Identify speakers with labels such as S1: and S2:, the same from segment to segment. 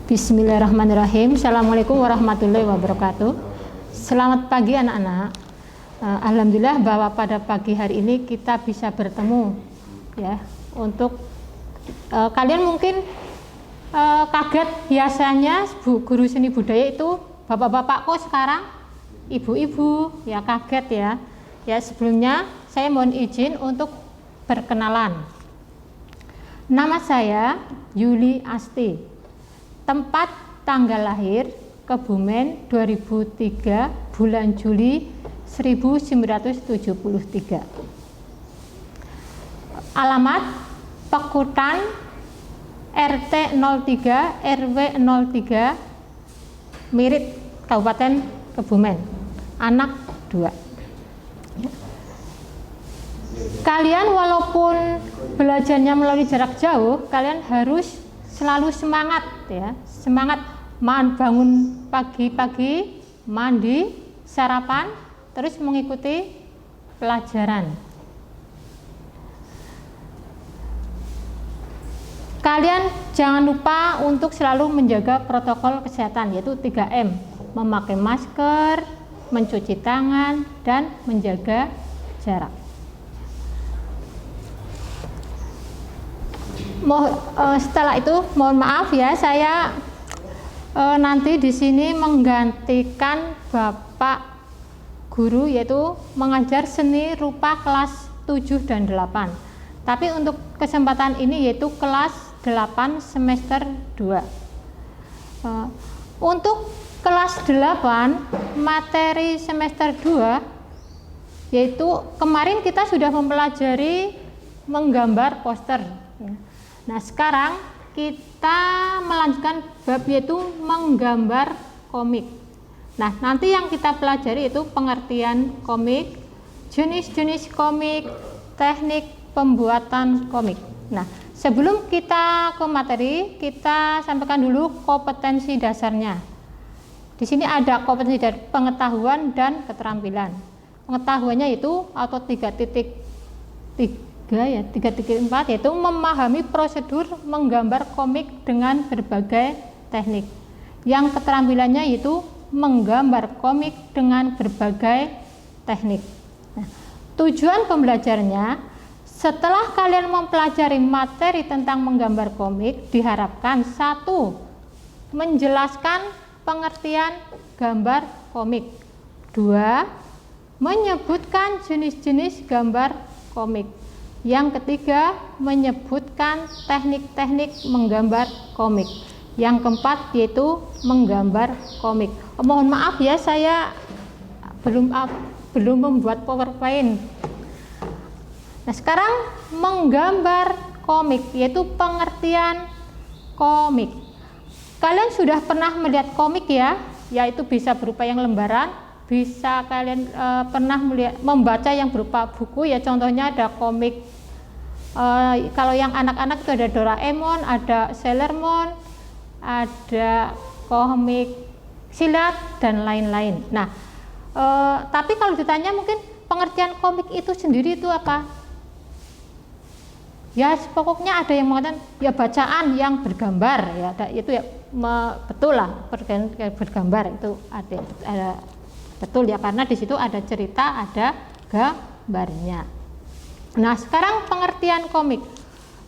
S1: Bismillahirrahmanirrahim. Assalamualaikum warahmatullahi wabarakatuh. Selamat pagi anak-anak. Alhamdulillah bahwa pada pagi hari ini kita bisa bertemu ya. Untuk kalian mungkin kaget, biasanya guru seni budaya itu bapak-bapak, kok sekarang ibu-ibu, ya kaget ya. Ya, sebelumnya saya mohon izin untuk berkenalan. Nama saya Yuli Asti. Tempat tanggal lahir Kebumen 2003 bulan Juli 1973. Alamat Pekutan RT 03 RW 03 Mirit Kabupaten Kebumen. Anak 2. Kalian walaupun belajarnya melalui jarak jauh, kalian harus selalu semangat ya, semangat bangun pagi-pagi, mandi, sarapan, terus mengikuti pelajaran. Kalian jangan lupa untuk selalu menjaga protokol kesehatan, yaitu 3M, memakai masker, mencuci tangan, dan menjaga jarak. Setelah itu mohon maaf ya, saya nanti di sini menggantikan Bapak guru, yaitu mengajar seni rupa kelas 7 dan 8. Tapi untuk kesempatan ini yaitu kelas 8 semester 2. Untuk kelas 8 materi semester 2 yaitu kemarin kita sudah mempelajari menggambar poster ya. Nah, sekarang kita melanjutkan bab yaitu menggambar komik. Nah, nanti yang kita pelajari itu pengertian komik, jenis-jenis komik, teknik pembuatan komik. Nah, sebelum kita ke materi, kita sampaikan dulu kompetensi dasarnya. Di sini ada kompetensi dari pengetahuan dan keterampilan. Pengetahuannya itu atau 3.4 yaitu memahami prosedur menggambar komik dengan berbagai teknik. Yang keterampilannya yaitu menggambar komik dengan berbagai teknik. Nah, tujuan pembelajarannya, setelah kalian mempelajari materi tentang menggambar komik, diharapkan 1. Menjelaskan pengertian gambar komik. 2. Menyebutkan jenis-jenis gambar komik. Yang ketiga, menyebutkan teknik-teknik menggambar komik. Yang keempat yaitu menggambar komik. Mohon maaf ya, saya belum membuat PowerPoint. Nah, sekarang menggambar komik yaitu pengertian komik. Kalian sudah pernah melihat komik ya, yaitu bisa berupa yang lembaran, bisa kalian pernah membaca yang berupa buku ya, contohnya ada komik. Kalau yang anak-anak itu ada Doraemon, ada Sailor Moon, ada komik silat dan lain-lain. Nah, tapi kalau ditanya mungkin pengertian komik itu sendiri itu apa? Ya, pokoknya ada yang mengatakan ya bacaan yang bergambar ya, itu ya betul lah, bergambar itu ada betul ya, karena di situ ada cerita, ada gambarnya. Nah, sekarang pengertian komik.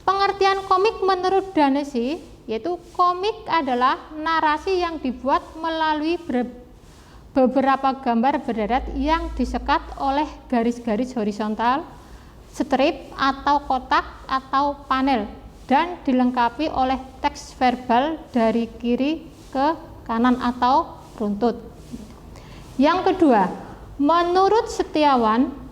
S1: Pengertian komik menurut Danesi yaitu komik adalah narasi yang dibuat melalui beberapa gambar berderet yang disekat oleh garis-garis horizontal, strip atau kotak atau panel, dan dilengkapi oleh teks verbal dari kiri ke kanan atau runtut. Yang kedua, menurut Setiawan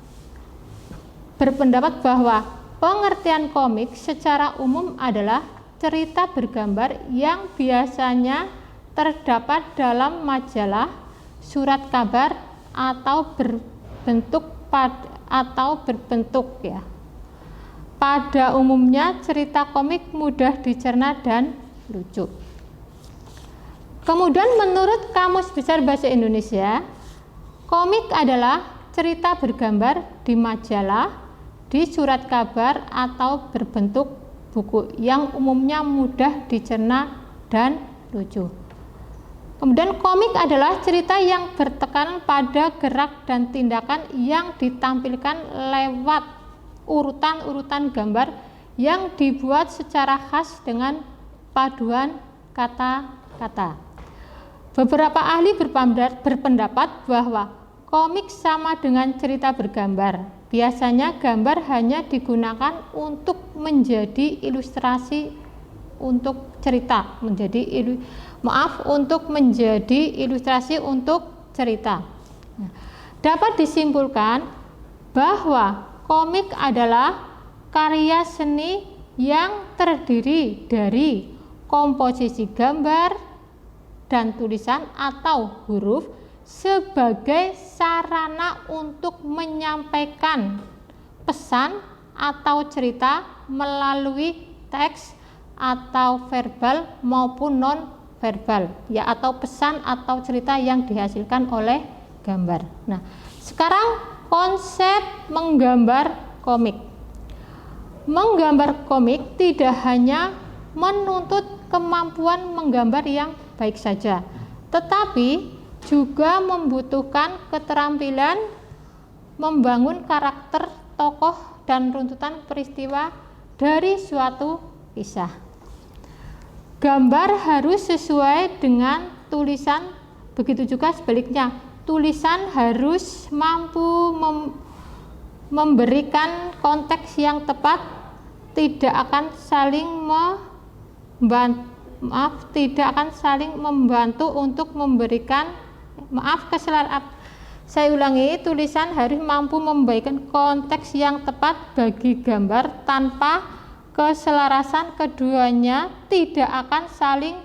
S1: berpendapat bahwa pengertian komik secara umum adalah cerita bergambar yang biasanya terdapat dalam majalah, surat kabar atau berbentuk ya. Pada umumnya cerita komik mudah dicerna dan lucu. Kemudian menurut Kamus Besar Bahasa Indonesia, komik adalah cerita bergambar di majalah, di surat kabar atau berbentuk buku yang umumnya mudah dicerna dan lucu. Kemudian komik adalah cerita yang bertekanan pada gerak dan tindakan yang ditampilkan lewat urutan-urutan gambar yang dibuat secara khas dengan paduan kata-kata. Beberapa ahli berpendapat bahwa komik sama dengan cerita bergambar. Biasanya gambar hanya digunakan untuk menjadi ilustrasi untuk cerita, untuk menjadi ilustrasi untuk cerita. Dapat disimpulkan bahwa komik adalah karya seni yang terdiri dari komposisi gambar dan tulisan atau huruf sebagai sarana untuk menyampaikan pesan atau cerita melalui teks atau verbal maupun non verbal, ya, atau pesan atau cerita yang dihasilkan oleh gambar. Nah, sekarang konsep menggambar komik. Menggambar komik tidak hanya menuntut kemampuan menggambar yang baik saja, tetapi juga membutuhkan keterampilan membangun karakter tokoh dan runtutan peristiwa dari suatu kisah. Gambar harus sesuai dengan tulisan, begitu juga sebaliknya. Tulisan harus mampu memberikan konteks yang tepat, tidak akan saling membantu untuk memberikan saya ulangi, tulisan harus mampu memberikan konteks yang tepat bagi gambar. Tanpa keselarasan keduanya tidak akan saling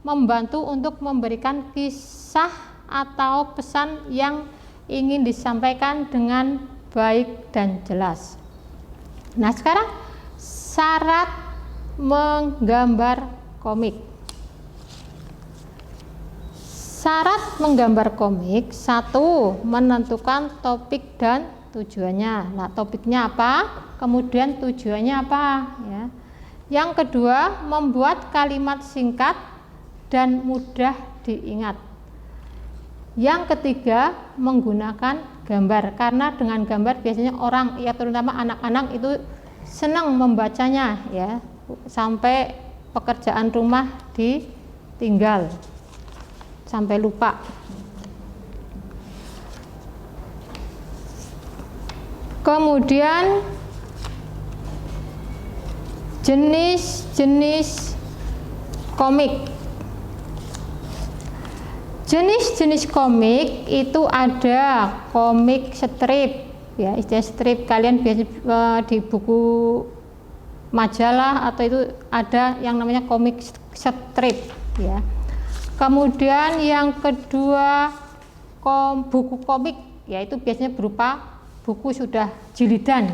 S1: membantu untuk memberikan kisah atau pesan yang ingin disampaikan dengan baik dan jelas. Nah, sekarang syarat menggambar komik. Syarat menggambar komik: 1. Menentukan topik dan tujuannya. Nah, topiknya apa? Kemudian tujuannya apa? Ya. Yang kedua, membuat kalimat singkat dan mudah diingat. Yang ketiga, menggunakan gambar, karena dengan gambar biasanya orang, ya terutama anak-anak itu senang membacanya, ya, sampai pekerjaan rumah ditinggal, sampai lupa. Kemudian jenis-jenis komik. Jenis-jenis komik itu ada komik strip, ya, istilah strip kalian biasa di buku majalah atau itu ada yang namanya komik strip, ya. Kemudian yang kedua buku komik, yaitu biasanya berupa buku sudah jilidan.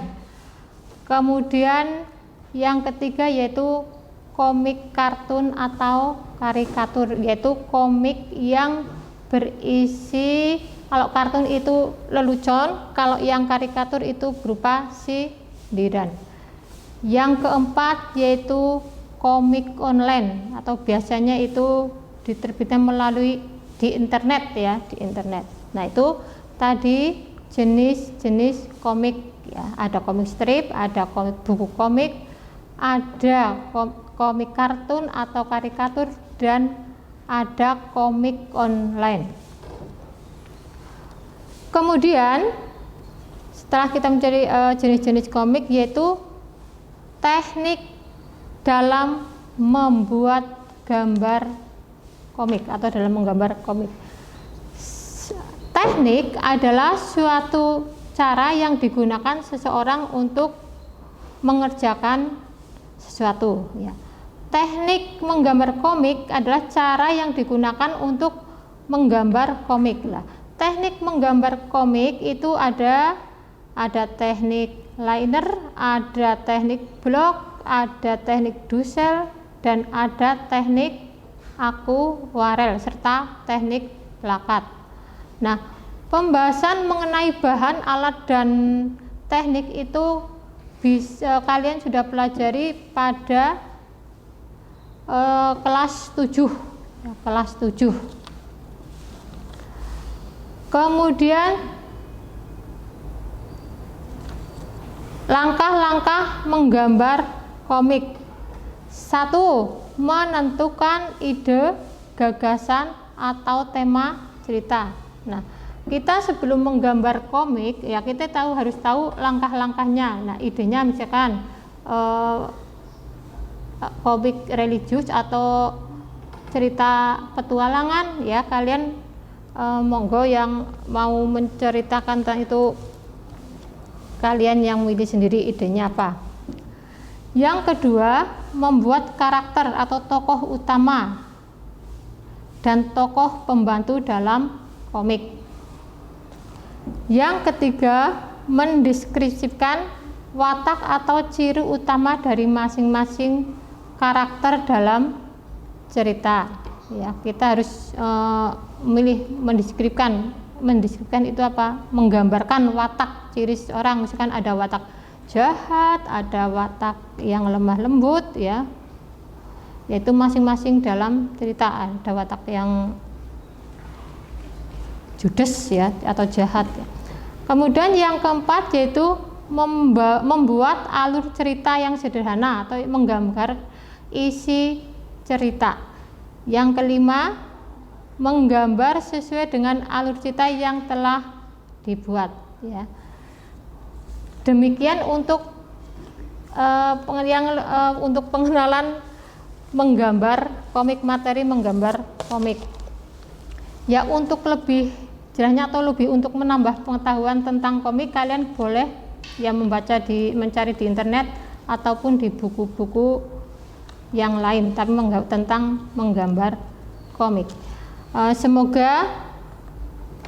S1: Kemudian yang ketiga yaitu komik kartun atau karikatur, yaitu komik yang berisi, kalau kartun itu lelucon, kalau yang karikatur itu berupa sindiran. Yang keempat yaitu komik online, atau biasanya itu diterbitkan melalui di internet, ya, di internet. Nah, itu tadi jenis-jenis komik, ya. Ada komik strip, ada buku komik, ada komik kartun atau karikatur, dan ada komik online. Kemudian setelah kita mencari jenis-jenis komik, yaitu teknik dalam membuat gambar komik atau dalam menggambar komik. Teknik adalah suatu cara yang digunakan seseorang untuk mengerjakan sesuatu, ya. Teknik menggambar komik adalah cara yang digunakan untuk menggambar komik lah. Teknik menggambar komik itu ada teknik liner, ada teknik blok, ada teknik dusel, dan ada teknik akuarel serta teknik plakat. Nah, pembahasan mengenai bahan, alat, dan teknik itu kalian sudah pelajari pada kelas 7, kelas 7. Kemudian langkah-langkah menggambar komik. 1. Menentukan ide, gagasan atau tema cerita. Nah, kita sebelum menggambar komik ya kita harus tahu langkah-langkahnya. Nah, idenya misalkan komik religius atau cerita petualangan ya, kalian monggo yang mau menceritakan tentang itu, kalian yang milih sendiri idenya apa. Yang kedua, membuat karakter atau tokoh utama dan tokoh pembantu dalam komik. Yang ketiga, mendeskripsikan watak atau ciri utama dari masing-masing karakter dalam cerita. Ya, kita harus mendeskripsikan itu apa? Menggambarkan watak ciri seorang. Misalkan ada watak jahat, ada watak yang lemah lembut ya. Yaitu masing-masing dalam cerita, ada watak yang judes ya atau jahat ya. Kemudian yang keempat yaitu membuat alur cerita yang sederhana atau menggambar isi cerita. Yang kelima, menggambar sesuai dengan alur cerita yang telah dibuat ya. Demikian untuk untuk pengenalan menggambar komik, materi menggambar komik. Ya, untuk lebih jelasnya atau lebih untuk menambah pengetahuan tentang komik, kalian boleh ya mencari di internet ataupun di buku-buku yang lain tapi tentang menggambar komik. Semoga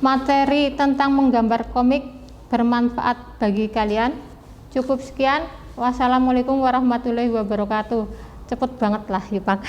S1: materi tentang menggambar komik bermanfaat bagi kalian. Cukup sekian. Wassalamualaikum warahmatullahi wabarakatuh. Cepet banget lah, Yupak.